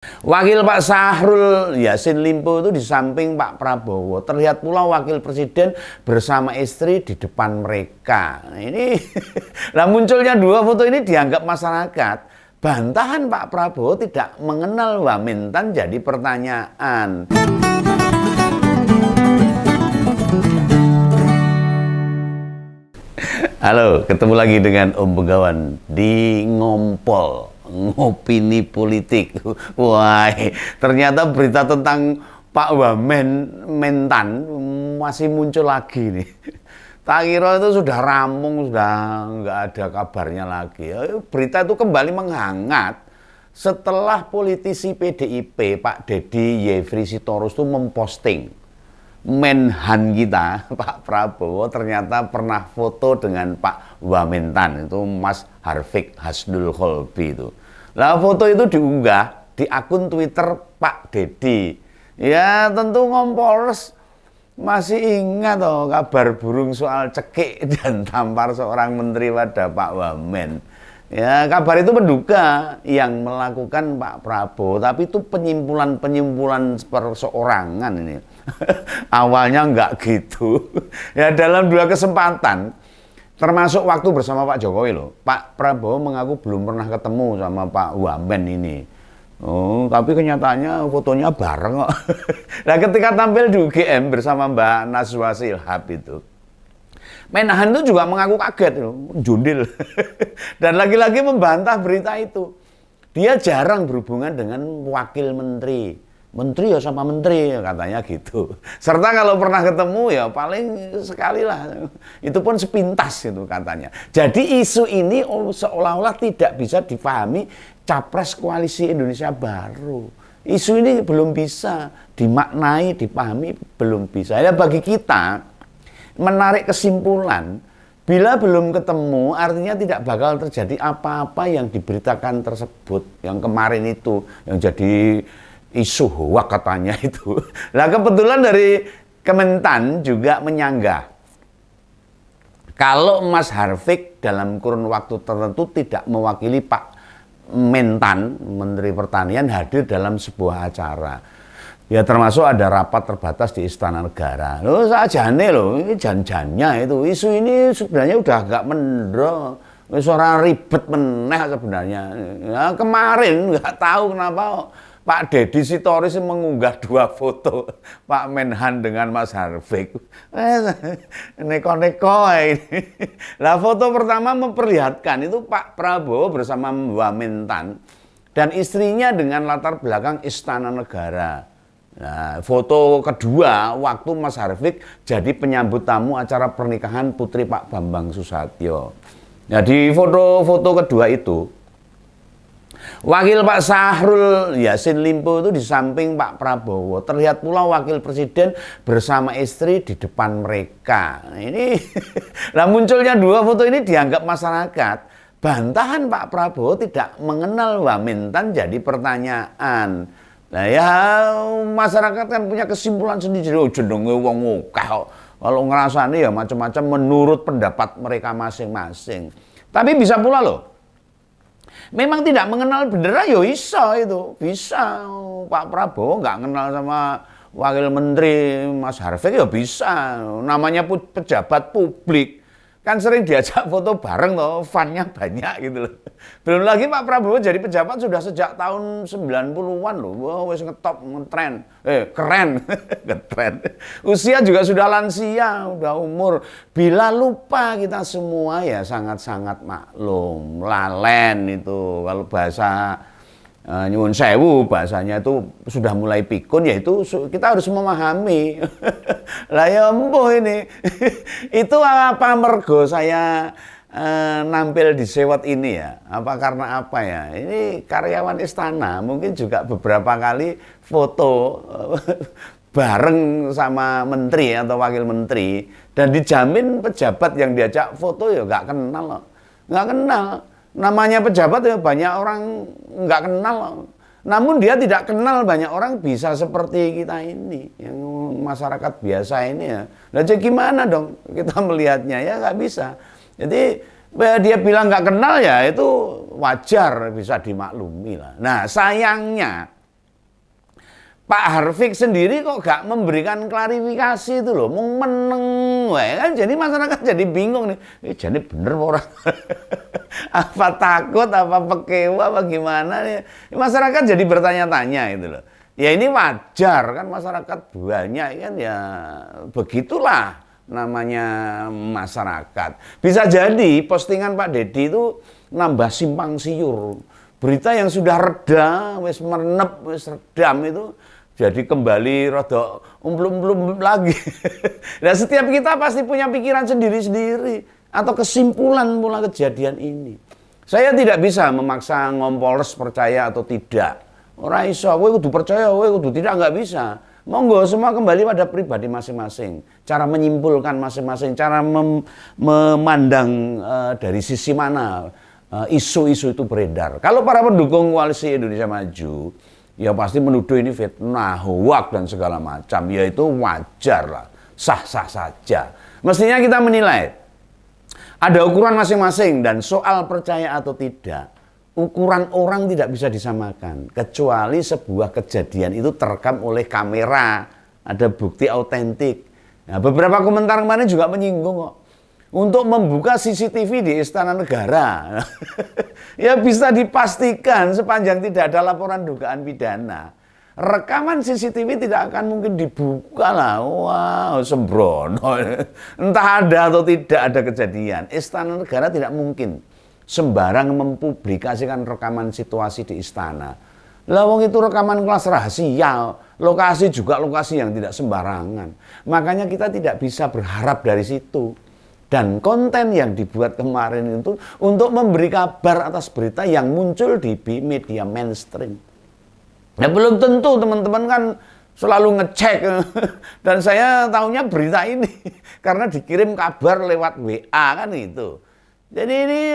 Wakil Pak Syahrul Yassin Limpo itu di samping Pak Prabowo. Terlihat pula wakil presiden bersama istri di depan mereka. Ini, nah munculnya dua foto ini dianggap masyarakat. Bantahan Pak Prabowo tidak mengenal Wamintan jadi pertanyaan. Halo, ketemu lagi dengan Om Begawan di Ngompol. Ngopini politik. Wah, ternyata berita tentang Pak Wamentan masih muncul lagi nih. Tak kira itu sudah rampung, sudah nggak ada kabarnya lagi. Berita itu kembali menghangat setelah politisi PDIP Pak Deddy Yefri Sitorus itu memposting Menhan kita, Pak Prabowo, ternyata pernah foto dengan Pak Wamentan, itu Mas Harfiq Hasnul Kholbi itu. Nah, foto itu diunggah di akun Twitter Pak Deddy. Ya, tentu Ngompolres masih ingat kabar burung soal cekik dan tampar seorang menteri pada Pak Wamen. Ya, kabar itu menduga yang melakukan Pak Prabowo, tapi itu penyimpulan perseorangan ini. Awalnya enggak gitu. Ya, dalam dua kesempatan, termasuk waktu bersama Pak Jokowi loh, Pak Prabowo mengaku belum pernah ketemu sama Pak Wamen ini. Oh, tapi kenyataannya fotonya bareng kok. Nah, ketika tampil di UGM bersama Mbak Najwa Shihab itu, Menhan itu juga mengaku kaget, jundil. Dan lagi-lagi membantah berita itu. Dia jarang berhubungan dengan wakil menteri. Menteri ya sama menteri, katanya gitu. Serta kalau pernah ketemu ya paling sekali lah. Itu pun sepintas itu katanya. Jadi isu ini seolah-olah tidak bisa dipahami Capres Koalisi Indonesia Baru. Isu ini belum bisa dimaknai, dipahami, belum bisa. Ya bagi kita menarik kesimpulan, bila belum ketemu artinya tidak bakal terjadi apa-apa yang diberitakan tersebut. Yang kemarin itu, yang jadi isu hoak katanya itu. Nah, kebetulan dari Kementan juga menyanggah kalau Mas Harfiq dalam kurun waktu tertentu tidak mewakili Pak Mentan, Menteri Pertanian, hadir dalam sebuah acara. Ya termasuk ada rapat terbatas di Istana Negara. Loh, sajane loh, ini jan-jannya itu. Isu ini sebenarnya udah agak mendro. Suara ribet meneh sebenarnya. Ya, kemarin nggak tahu kenapa Pak Deddy Sitorus mengunggah dua foto Pak Menhan dengan Mas Harfiq. Neko-neko ini. Lah, foto pertama memperlihatkan itu Pak Prabowo bersama Wamentan dan istrinya dengan latar belakang Istana Negara. Nah, foto kedua waktu Mas Harfiq jadi penyambut tamu acara pernikahan putri Pak Bambang Susatyo. Nah, di foto-foto kedua itu, wakil Pak Syahrul Yassin Limpo itu di samping Pak Prabowo. Terlihat pula wakil presiden bersama istri di depan mereka. Ini, nah munculnya dua foto ini dianggap masyarakat. Bantahan Pak Prabowo tidak mengenal Wamintan jadi pertanyaan. Nah ya, masyarakat kan punya kesimpulan sendiri. Oh, jenenge wong akeh kok. Kalau ngerasani ya macam-macam menurut pendapat mereka masing-masing. Tapi bisa pula loh, memang tidak mengenal bendera, ya bisa itu. Bisa. Pak Prabowo nggak kenal sama wakil menteri Mas Harfiq, ya bisa. Namanya pejabat publik. Kan sering diajak foto bareng loh, fannya banyak gitu loh. Belum lagi Pak Prabowo jadi pejabat sudah sejak tahun 90-an loh. Wah, wes ngetop, ngetren. Keren. Ngetren. Usia juga sudah lansia, udah umur. Bila lupa kita semua ya sangat-sangat maklum. Lalen itu kalau bahasa nyuwun sewu, bahasanya itu sudah mulai pikun, yaitu kita harus memahami. Lah ya empuh ini. Itu apa mergo saya nampil di sewot ini ya? Apa karena apa ya? Ini karyawan istana, mungkin juga beberapa kali foto bareng sama menteri atau wakil menteri, dan dijamin pejabat yang diajak foto ya nggak kenal loh. Nggak kenal. Namanya pejabat ya banyak orang nggak kenal. Namun dia tidak kenal banyak orang bisa seperti kita ini, yang masyarakat biasa ini ya. Nah, jadi gimana dong kita melihatnya? Ya nggak bisa. Jadi dia bilang nggak kenal ya itu wajar, bisa dimaklumi lah. Nah sayangnya Pak Harfiq sendiri kok gak memberikan klarifikasi itu loh, mau meneng, wae kan jadi masyarakat jadi bingung nih, jadi bener orang apa takut, apa pekewa, apa gimana nih, masyarakat jadi bertanya-tanya itu loh. Ya ini wajar kan masyarakat banyak kan ya begitulah namanya masyarakat. Bisa jadi postingan Pak Deddy itu nambah simpang siur. Berita yang sudah reda, wis merenep, wis redam itu jadi kembali rada umplum-umplum lagi. Nah, setiap kita pasti punya pikiran sendiri-sendiri atau kesimpulan mula kejadian ini. Saya tidak bisa memaksa Ngompolres percaya atau tidak. Ora iso, kowe kudu percaya, kowe kudu tidak, nggak bisa. Monggo semua kembali pada pribadi masing-masing. Cara menyimpulkan masing-masing, cara memandang dari sisi mana isu-isu itu beredar. Kalau para pendukung koalisi Indonesia Maju, ya pasti menuduh ini fitnah, hoak dan segala macam. Ya itu wajar lah, sah-sah saja. Mestinya kita menilai ada ukuran masing-masing dan soal percaya atau tidak. Ukuran orang tidak bisa disamakan kecuali sebuah kejadian itu terekam oleh kamera, ada bukti autentik. Nah, beberapa komentar kemarin juga menyinggung kok untuk membuka CCTV di Istana Negara. Ya bisa dipastikan sepanjang tidak ada laporan dugaan pidana, rekaman CCTV tidak akan mungkin dibuka lah. Wow, sembrono. Entah ada atau tidak ada kejadian, Istana Negara tidak mungkin sembarang mempublikasikan rekaman situasi di istana. Lah wong itu rekaman kelas rahasia, lokasi juga lokasi yang tidak sembarangan. Makanya kita tidak bisa berharap dari situ. Dan konten yang dibuat kemarin itu untuk memberi kabar atas berita yang muncul di media mainstream. Nah, belum tentu teman-teman kan selalu ngecek. Dan saya tahunya berita ini karena dikirim kabar lewat WA kan itu. Jadi ini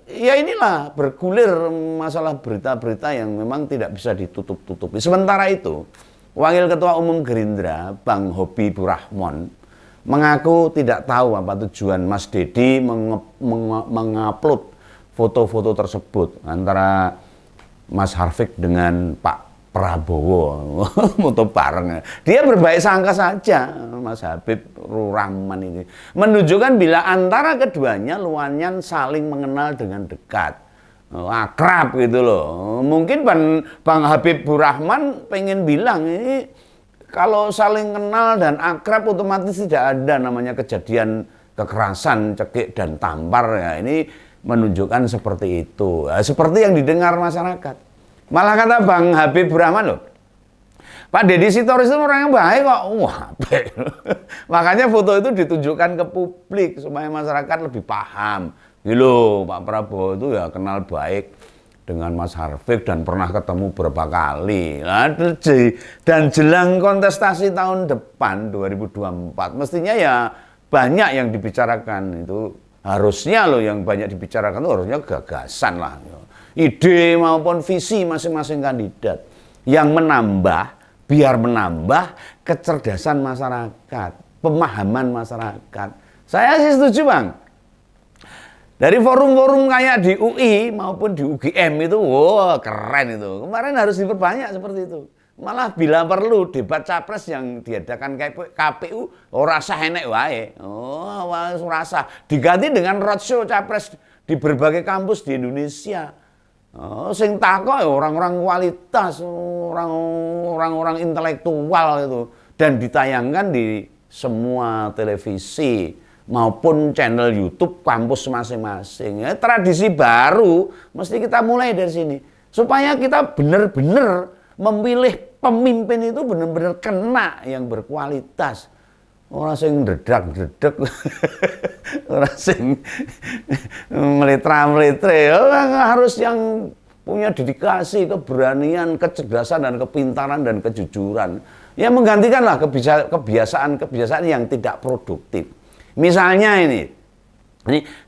ya inilah bergulir masalah berita-berita yang memang tidak bisa ditutup-tutupi. Sementara itu, Wakil Ketua Umum Gerindra, Bang Habibur Rahman, mengaku tidak tahu apa tujuan Mas Deddy mengupload foto-foto tersebut antara Mas Harfiq dengan Pak Prabowo, foto bareng. Dia berbaik sangka saja, Mas Habibur Rahman ini. Menunjukkan bila antara keduanya luanyan saling mengenal dengan dekat. Akrab gitu loh. Mungkin Bang Habibur Rahman pengen bilang, ini kalau saling kenal dan akrab otomatis tidak ada namanya kejadian kekerasan, cekik, dan tampar. Ya, ini menunjukkan seperti itu. Seperti yang didengar masyarakat. Malah kata Bang Habibur Rahman loh, Pak Deddy Sitorus itu orang yang baik kok. Wah, baik. Makanya foto itu ditunjukkan ke publik supaya masyarakat lebih paham. Gitu, Pak Prabowo itu ya kenal baik dengan Mas Harfiq dan pernah ketemu berapa kali. Dan jelang kontestasi tahun depan 2024, mestinya ya banyak yang dibicarakan itu. Harusnya loh yang banyak dibicarakan itu harusnya gagasan lah. Ide maupun visi masing-masing kandidat yang biar menambah kecerdasan masyarakat, pemahaman masyarakat. Saya sih setuju Bang. Dari forum-forum kayak di UI maupun di UGM itu, wow keren itu. Kemarin harus diperbanyak seperti itu. Malah bila perlu debat capres yang diadakan KPU, rasa enek wae. Rasa diganti dengan roadshow capres di berbagai kampus di Indonesia. Sing takok orang-orang kualitas, orang-orang intelektual itu, dan ditayangkan di semua televisi maupun channel YouTube kampus masing-masing. Ya, tradisi baru mesti kita mulai dari sini supaya kita benar-benar memilih pemimpin itu benar-benar kena yang berkualitas. Orang sing dedak-dedek, orang sing meletra-meletre, harus yang punya dedikasi, keberanian, kecerdasan dan kepintaran dan kejujuran. Ya menggantikanlah kebiasaan-kebiasaan yang tidak produktif. Misalnya ini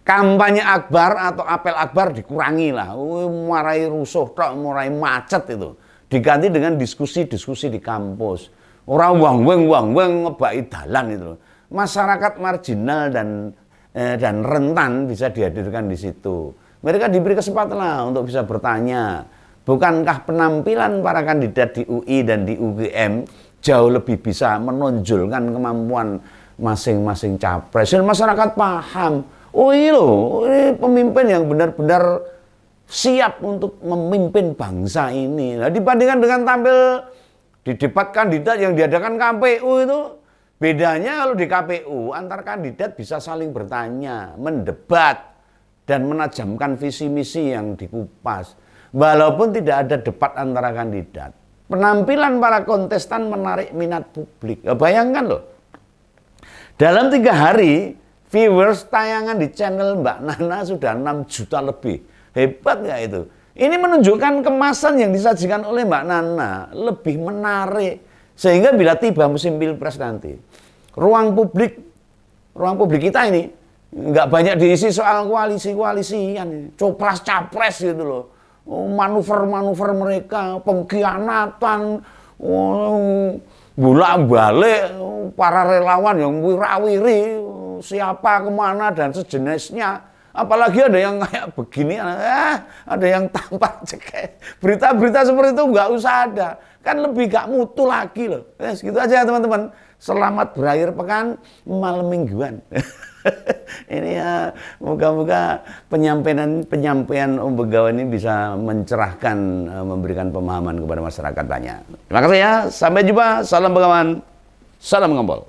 kampanye akbar atau apel akbar dikurangi lah, murai rusuh, murai macet itu, diganti dengan diskusi-diskusi di kampus. Orang wang-weng ngebaki dalan itu. Masyarakat marginal dan rentan bisa dihadirkan di situ. Mereka diberi kesempatan lah untuk bisa bertanya, Bukankah penampilan para kandidat di UI dan di UGM jauh lebih bisa menonjolkan kemampuan masing-masing capres? Dan masyarakat paham, oh ini loh, ini pemimpin yang benar-benar siap untuk memimpin bangsa ini. Nah, dibandingkan dengan tampil di debat kandidat yang diadakan KPU itu, bedanya kalau di KPU antar kandidat bisa saling bertanya, mendebat, dan menajamkan visi misi yang dikupas. Walaupun tidak ada debat antara kandidat, penampilan para kontestan menarik minat publik. Bayangkan loh, dalam 3 hari viewers tayangan di channel Mbak Nana sudah 6 juta lebih. Hebat nggak itu? Ini menunjukkan kemasan yang disajikan oleh Mbak Nana lebih menarik. Sehingga bila tiba musim pilpres nanti, ruang publik kita ini nggak banyak diisi soal koalisi-koalisian, copras-capres gitu loh. Manuver-manuver mereka, pengkhianatan, bolak-balik para relawan yang wirawiri, siapa kemana dan sejenisnya. Apalagi ada yang kayak begini, ada yang tampak cekek. Berita-berita seperti itu nggak usah ada, kan lebih gak mutu lagi loh. Gitu aja teman-teman. Selamat berakhir pekan, malam mingguan. Ini ya, moga-moga penyampaian Om Begawan ini bisa mencerahkan, memberikan pemahaman kepada masyarakat banyak. Terima kasih ya, sampai jumpa, salam Begawan, salam Ngompol.